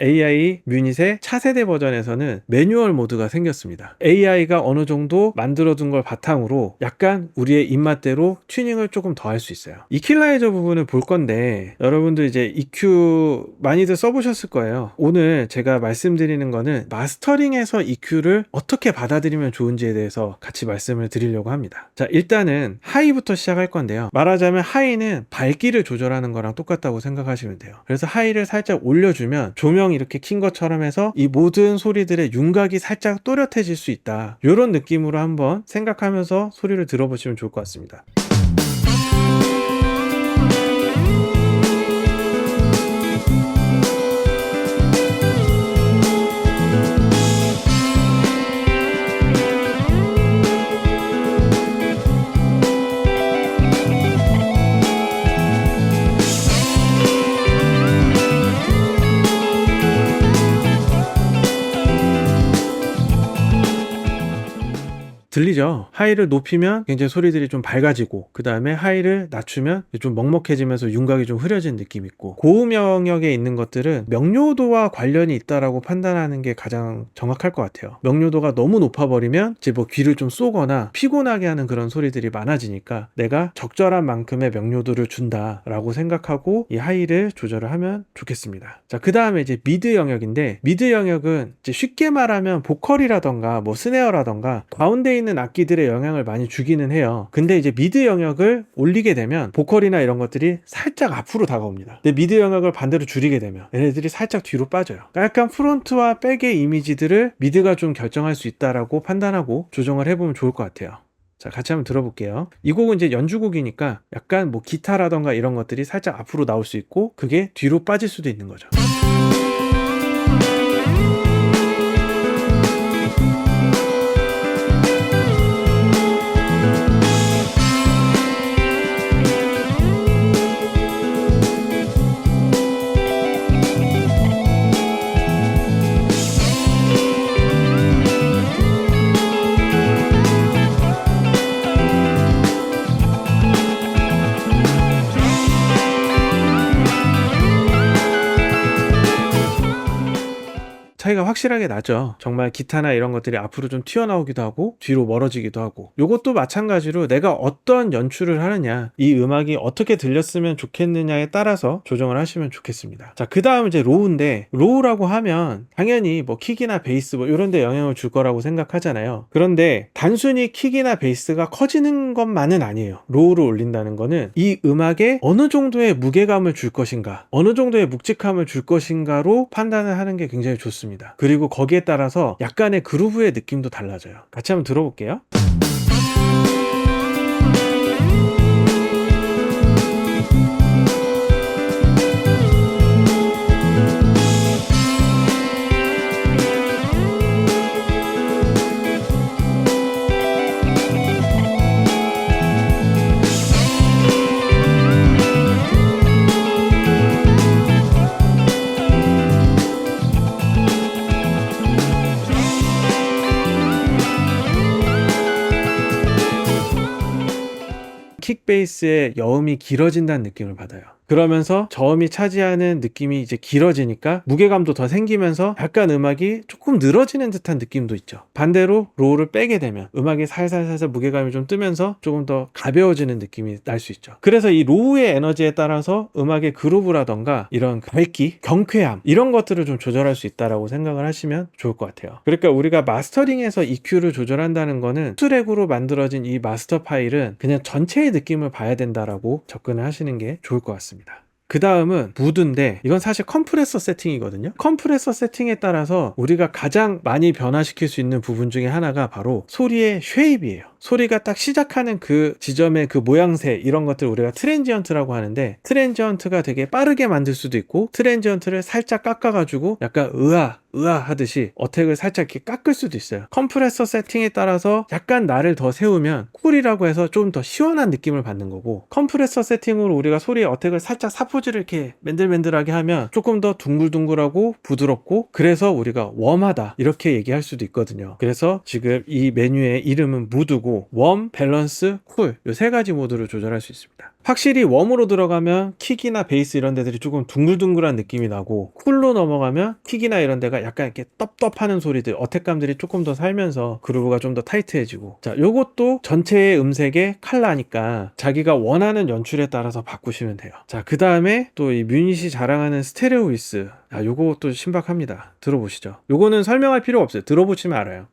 AI 뮤닛의 차세대 버전에서는 매뉴얼 모드가 생겼습니다. AI가 어느 정도 만들어둔 걸 바탕으로 약간 우리의 입맛대로 튜닝을 조금 더 할 수 있어요. 이퀄라이저 부분을 볼 건데 여러분들 이제 EQ 많이들 써보셨을 거예요. 오늘 제가 말씀드리는 거는 마스터링에서 EQ를 어떻게 받아들이면 좋은지에 대해서 같이 말씀을 드리려고 합니다. 자, 일단은 하이부터 시작할 건데요. 말하자면 하이는 밝기를 조절하는 거랑 똑같다고 생각하시면 돼요. 그래서 하이를 살짝 올려주면 조명 이렇게 킨 것처럼 해서 이 모든 소리들의 윤곽이 살짝 또렷해질 수 있다. 이런 느낌으로 한번 생각하면서 소리를 들어보시면 좋을 것 같습니다. 들리죠? 하이를 높이면 굉장히 소리들이 좀 밝아지고, 그 다음에 하이를 낮추면 좀 먹먹해지면서 윤곽이 좀 흐려진 느낌 있고, 고음 영역에 있는 것들은 명료도와 관련이 있다라고 판단하는 게 가장 정확할 것 같아요. 명료도가 너무 높아버리면 이제 뭐 귀를 좀 쏘거나 피곤하게 하는 그런 소리들이 많아지니까 내가 적절한 만큼의 명료도를 준다라고 생각하고 이 하이를 조절을 하면 좋겠습니다. 자, 그 다음에 이제 미드 영역인데, 미드 영역은 이제 쉽게 말하면 보컬이라던가 뭐 스네어라던가 가운데 있는 악기들의 영향을 많이 주기는 해요. 근데 이제 미드 영역을 올리게 되면 보컬이나 이런 것들이 살짝 앞으로 다가옵니다. 근데 미드 영역을 반대로 줄이게 되면 얘네들이 살짝 뒤로 빠져요. 그러니까 약간 프론트와 백의 이미지들을 미드가 좀 결정할 수 있다라고 판단하고 조정을 해보면 좋을 것 같아요. 자, 같이 한번 들어볼게요. 이 곡은 이제 연주곡이니까 약간 뭐 기타라던가 이런 것들이 살짝 앞으로 나올 수 있고 그게 뒤로 빠질 수도 있는 거죠. 차이가 확실하게 나죠. 정말 기타나 이런 것들이 앞으로 좀 튀어나오기도 하고 뒤로 멀어지기도 하고, 요것도 마찬가지로 내가 어떤 연출을 하느냐, 이 음악이 어떻게 들렸으면 좋겠느냐에 따라서 조정을 하시면 좋겠습니다. 자, 그 다음 이제 로우인데, 로우라고 하면 당연히 뭐 킥이나 베이스 뭐 이런 데 영향을 줄 거라고 생각하잖아요. 그런데 단순히 킥이나 베이스가 커지는 것만은 아니에요. 로우를 올린다는 거는 이 음악에 어느 정도의 무게감을 줄 것인가, 어느 정도의 묵직함을 줄 것인가로 판단을 하는 게 굉장히 좋습니다. 그리고 거기에 따라서 약간의 그루브의 느낌도 달라져요. 같이 한번 들어볼게요. 킥베이스의 여음이 길어진다는 느낌을 받아요. 그러면서 저음이 차지하는 느낌이 이제 길어지니까 무게감도 더 생기면서 약간 음악이 조금 늘어지는 듯한 느낌도 있죠. 반대로 로우를 빼게 되면 음악이 살살살살 무게감이 좀 뜨면서 조금 더 가벼워지는 느낌이 날 수 있죠. 그래서 이 로우의 에너지에 따라서 음악의 그루브라던가 이런 밝기, 경쾌함 이런 것들을 좀 조절할 수 있다라고 생각을 하시면 좋을 것 같아요. 그러니까 우리가 마스터링에서 EQ를 조절한다는 거는 트랙으로 만들어진 이 마스터 파일은 그냥 전체의 느낌을 봐야 된다라고 접근을 하시는 게 좋을 것 같습니다. 그 다음은 무드인데, 이건 사실 컴프레서 세팅이거든요. 컴프레서 세팅에 따라서 우리가 가장 많이 변화시킬 수 있는 부분 중에 하나가 바로 소리의 쉐입이에요. 소리가 딱 시작하는 그 지점의 그 모양새, 이런 것들 우리가 트랜지언트라고 하는데, 트랜지언트가 되게 빠르게 만들 수도 있고 트랜지언트를 살짝 깎아가지고 약간 으아 하듯이 어택을 살짝 이렇게 깎을 수도 있어요. 컴프레서 세팅에 따라서 약간 날을 더 세우면 쿨이라고 해서 좀 더 시원한 느낌을 받는 거고, 컴프레서 세팅으로 우리가 소리의 어택을 살짝 사포질을 이렇게 맨들맨들하게 하면 조금 더 둥글둥글하고 부드럽고, 그래서 우리가 웜하다 이렇게 얘기할 수도 있거든요. 그래서 지금 이 메뉴의 이름은 무드고, 그리고 웜, 밸런스, 쿨 요 세 가지 모드를 조절할 수 있습니다. 확실히 웜으로 들어가면 킥이나 베이스 이런 데들이 조금 둥글둥글한 느낌이 나고, 쿨로 넘어가면 킥이나 이런 데가 약간 이렇게 떡떡하는 소리들, 어택감들이 조금 더 살면서 그루브가 좀 더 타이트해지고, 자, 요것도 전체의 음색의 컬러니까 자기가 원하는 연출에 따라서 바꾸시면 돼요. 자, 그 다음에 또 이 뮤닛이 자랑하는 스테레오 위스, 요것도 신박합니다. 들어보시죠. 요거는 설명할 필요 없어요. 들어보시면 알아요.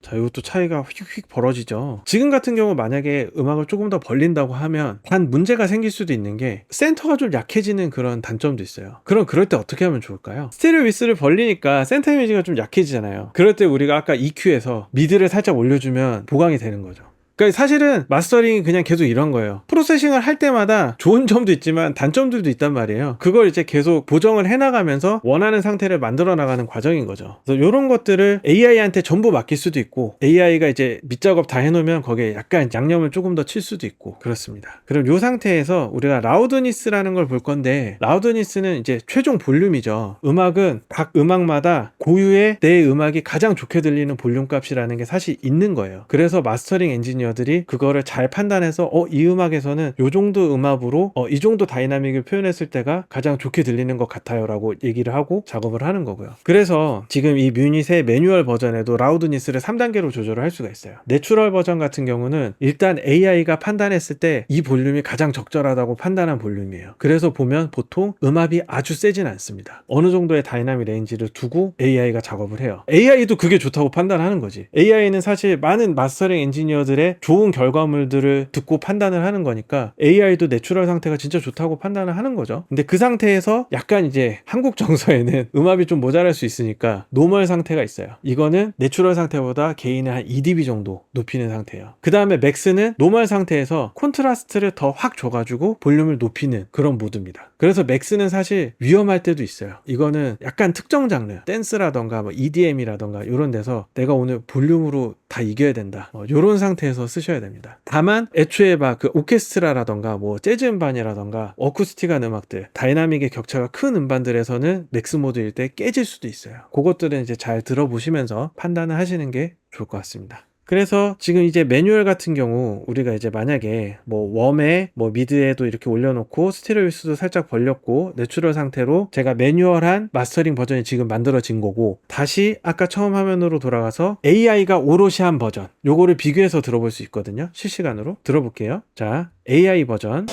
자, 이것도 차이가 휙휙 벌어지죠. 지금 같은 경우 만약에 음악을 조금 더 벌린다고 하면 단 문제가 생길 수도 있는 게 센터가 좀 약해지는 그런 단점도 있어요. 그럴 때 어떻게 하면 좋을까요? 스테레오 위스를 벌리니까 센터 이미지가 좀 약해지잖아요. 그럴 때 우리가 아까 EQ에서 미드를 살짝 올려주면 보강이 되는 거죠. 그러니까 사실은 마스터링이 그냥 계속 이런 거예요. 프로세싱을 할 때마다 좋은 점도 있지만 단점들도 있단 말이에요. 그걸 이제 계속 보정을 해나가면서 원하는 상태를 만들어 나가는 과정인 거죠. 그래서 이런 것들을 AI한테 전부 맡길 수도 있고, AI가 이제 밑작업 다 해놓으면 거기에 약간 양념을 조금 더 칠 수도 있고 그렇습니다. 그럼 이 상태에서 우리가 라우드니스라는 걸 볼 건데, 라우드니스는 이제 최종 볼륨이죠. 음악은 각 음악마다 고유의 내 음악이 가장 좋게 들리는 볼륨 값이라는 게 사실 있는 거예요. 그래서 마스터링 엔지니어 들이 그거를 잘 판단해서 이 음악에서는 요 정도 음압으로 이 정도 다이나믹을 표현했을 때가 가장 좋게 들리는 것 같아요 라고 얘기를 하고 작업을 하는 거고요. 그래서 지금 이 뮤닛의 매뉴얼 버전에도 라우드니스를 3단계로 조절을 할 수가 있어요. 내추럴 버전 같은 경우는 일단 AI가 판단했을 때 이 볼륨이 가장 적절하다고 판단한 볼륨이에요. 그래서 보면 보통 음압이 아주 세진 않습니다. 어느 정도의 다이나믹 레인지를 두고 AI가 작업을 해요. AI도 그게 좋다고 판단하는 거지. AI는 사실 많은 마스터링 엔지니어들의 좋은 결과물들을 듣고 판단을 하는 거니까 AI도 내추럴 상태가 진짜 좋다고 판단을 하는 거죠. 근데 그 상태에서 약간 이제 한국 정서에는 음압이 좀 모자랄 수 있으니까 노멀 상태가 있어요. 이거는 내추럴 상태보다 게인을 한 2dB 정도 높이는 상태예요. 그 다음에 맥스는 노멀 상태에서 콘트라스트를 더 확 줘가지고 볼륨을 높이는 그런 모드입니다. 그래서 맥스는 사실 위험할 때도 있어요. 이거는 약간 특정 장르, 댄스라던가 뭐 EDM이라던가 이런 데서 내가 오늘 볼륨으로 다 이겨야 된다, 이런 상태에서 쓰셔야 됩니다. 다만 애초에 막 그 오케스트라라던가 뭐 재즈 음반이라던가 어쿠스틱한 음악들, 다이나믹의 격차가 큰 음반들에서는 맥스 모드일 때 깨질 수도 있어요. 그것들은 이제 잘 들어보시면서 판단을 하시는 게 좋을 것 같습니다. 그래서 지금 이제 매뉴얼 같은 경우 우리가 이제 만약에 뭐 웜에 뭐 미드에도 이렇게 올려놓고 스테레오 위스도 살짝 벌렸고 내추럴 상태로 제가 매뉴얼한 마스터링 버전이 지금 만들어진 거고, 다시 아까 처음 화면으로 돌아가서 AI가 오롯이 한 버전, 요거를 비교해서 들어볼 수 있거든요. 실시간으로 들어볼게요. 자, AI 버전.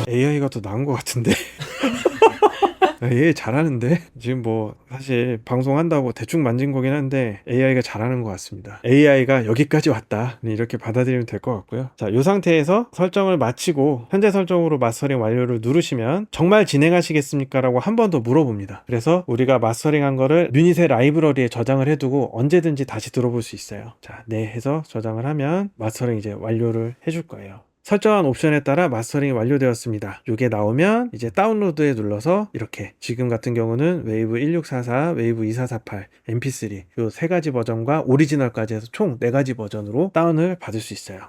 AI가 더 나은 것 같은데. 얘 잘하는데? 지금 뭐 사실 방송한다고 대충 만진 거긴 한데 AI가 잘하는 것 같습니다. AI가 여기까지 왔다, 이렇게 받아들이면 될 것 같고요. 자, 이 상태에서 설정을 마치고 현재 설정으로 마스터링 완료를 누르시면 정말 진행하시겠습니까? 라고 한 번 더 물어봅니다. 그래서 우리가 마스터링한 거를 뮤닛의 라이브러리에 저장을 해두고 언제든지 다시 들어볼 수 있어요. 자, 네 해서 저장을 하면 마스터링 이제 완료를 해줄 거예요. 설정한 옵션에 따라 마스터링이 완료되었습니다. 이게 나오면 이제 다운로드에 눌러서 이렇게 지금 같은 경우는 웨이브 1644, 웨이브 2448, mp3 요 세 가지 버전과 오리지널까지 해서 총 4가지 버전으로 다운을 받을 수 있어요.